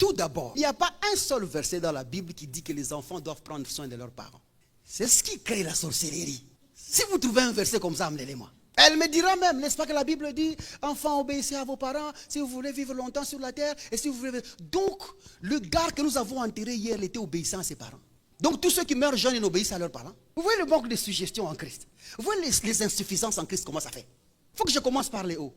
Tout d'abord, il n'y a pas un seul verset dans la Bible qui dit que les enfants doivent prendre soin de leurs parents. C'est ce qui crée la sorcellerie. Si vous trouvez un verset comme ça, amenez-le-moi. Elle me dira même, n'est-ce pas que la Bible dit, enfants, obéissez à vos parents si vous voulez vivre longtemps sur la terre. Et si vous voulez... Donc, le gars que nous avons enterré hier, il était obéissant à ses parents. Donc, tous ceux qui meurent jeunes, ils obéissent à leurs parents. Vous voyez le manque de suggestions en Christ. Vous voyez les insuffisances en Christ, comment ça fait. Il faut que je commence par les hauts.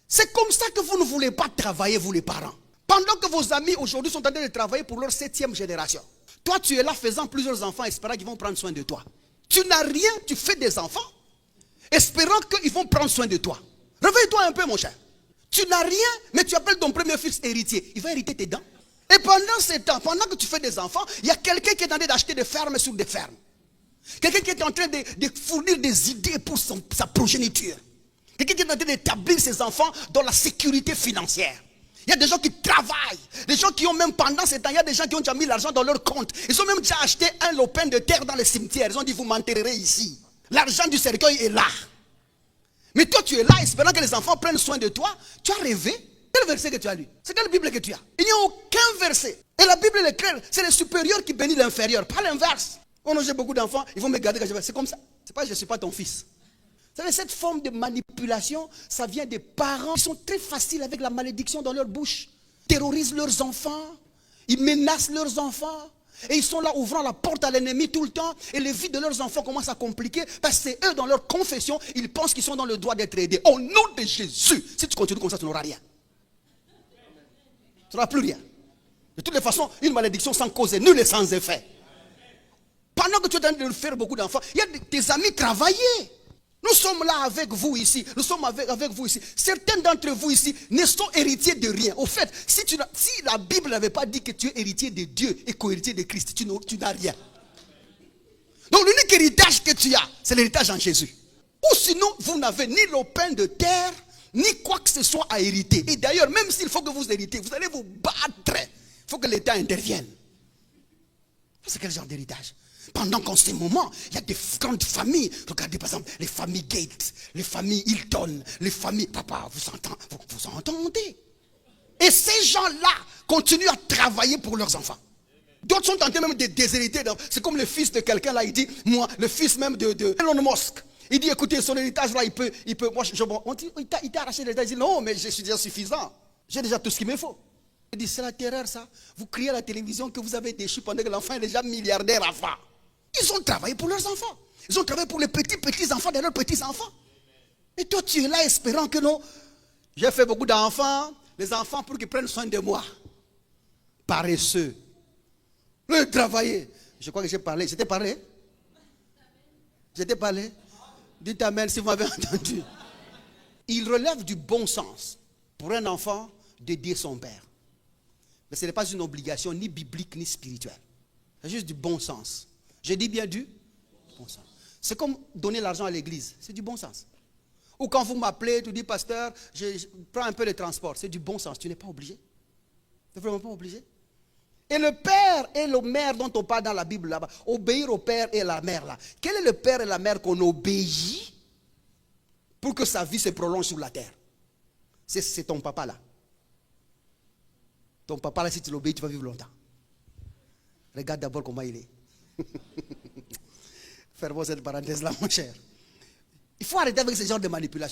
C'est comme ça que vous ne voulez pas travailler, vous les parents. Pendant que vos amis aujourd'hui sont en train de travailler pour leur 7e génération. Toi, tu es là faisant plusieurs enfants, espérant qu'ils vont prendre soin de toi. Tu n'as rien, tu fais des enfants, espérant qu'ils vont prendre soin de toi. Réveille-toi un peu, mon cher. Tu n'as rien, mais tu appelles ton premier fils héritier. Il va hériter tes dents. Et pendant ce temps, pendant que tu fais des enfants, il y a quelqu'un qui est en train d'acheter des fermes sur des fermes. Quelqu'un qui est en train de fournir des idées pour sa progéniture. Quelqu'un qui est en train d'établir ses enfants dans la sécurité financière. Il y a des gens qui travaillent. Des gens qui ont même pendant ce temps, il y a des gens qui ont déjà mis l'argent dans leur compte. Ils ont même déjà acheté un lopin de terre dans les cimetières. Ils ont dit, vous m'enterrerez ici. L'argent du cercueil est là. Mais toi, tu es là, espérant que les enfants prennent soin de toi. Tu as rêvé. Quel verset que tu as lu? C'est quelle Bible que tu as? Il n'y a aucun verset. Et la Bible est claire. C'est le supérieur qui bénit l'inférieur, pas l'inverse. Oh non, j'ai beaucoup d'enfants, ils vont me garder quand je vais. C'est comme ça. C'est pas je ne suis pas ton fils. Vous savez, cette forme de manipulation, ça vient des parents qui sont très faciles avec la malédiction dans leur bouche. Ils terrorisent leurs enfants. Ils menacent leurs enfants. Et ils sont là ouvrant la porte à l'ennemi tout le temps. Et les vies de leurs enfants commencent à compliquer. Parce que c'est eux, dans leur confession, ils pensent qu'ils sont dans le droit d'être aidés. Au nom de Jésus, si tu continues comme ça, tu n'auras rien. Tu n'auras plus rien. De toutes les façons, une malédiction sans cause est nulle et sans effet. Pendant que tu es en train de faire beaucoup d'enfants, il y a tes amis travailler. Nous sommes là avec vous ici. Nous sommes avec vous ici. Certains d'entre vous ici ne sont héritiers de rien. Au fait, si la Bible n'avait pas dit que tu es héritier de Dieu et co-héritier de Christ, tu n'as rien. Donc l'unique héritage que tu as, c'est l'héritage en Jésus. Ou sinon, vous n'avez ni lopin de terre, ni quoi que ce soit à hériter. Et d'ailleurs, même s'il faut que vous héritez, vous allez vous battre. Il faut que l'État intervienne. C'est quel genre d'héritage? Pendant qu'en ce moment, il y a des grandes familles. Regardez par exemple les familles Gates, les familles Hilton, les familles... Papa, vous entendez? Et ces gens-là continuent à travailler pour leurs enfants. D'autres sont en train même de déshériter. C'est comme le fils de quelqu'un là, il dit, moi, le fils même de Elon Musk. Il dit, écoutez, son héritage là, il peut moi, il t'a arraché l'héritage. Il dit, non, mais je suis déjà suffisant. J'ai déjà tout ce qu'il me faut. Il dit, c'est la terreur ça. Vous criez à la télévision que vous avez déchu pendant que l'enfant est déjà milliardaire avant. Ils ont travaillé pour leurs enfants. Ils ont travaillé pour les petits-enfants de leurs petits-enfants. Et toi, tu es là espérant que non. J'ai fait beaucoup d'enfants. Les enfants pour qu'ils prennent soin de moi. Paresseux. Le travailler. Je crois que j'ai parlé. J'étais parlé. J'étais parlé. Dites amen si vous m'avez entendu. Il relève du bon sens pour un enfant d'aider son père. Mais ce n'est pas une obligation ni biblique ni spirituelle. C'est juste du bon sens. Je dis bien du bon sens. C'est comme donner l'argent à l'église. C'est du bon sens. Ou quand vous m'appelez, tu dis, pasteur, je prends un peu de transport. C'est du bon sens. Tu n'es pas obligé. Tu n'es vraiment pas obligé. Et le père et la mère dont on parle dans la Bible là-bas, obéir au père et à la mère là. Quel est le père et la mère qu'on obéit pour que sa vie se prolonge sur la terre? C'est ton papa là. Ton papa là, si tu l'obéis, tu vas vivre longtemps. Regarde d'abord comment il est. Fermons cette parenthèse là, mon cher. Il faut arrêter avec ce genre de manipulation.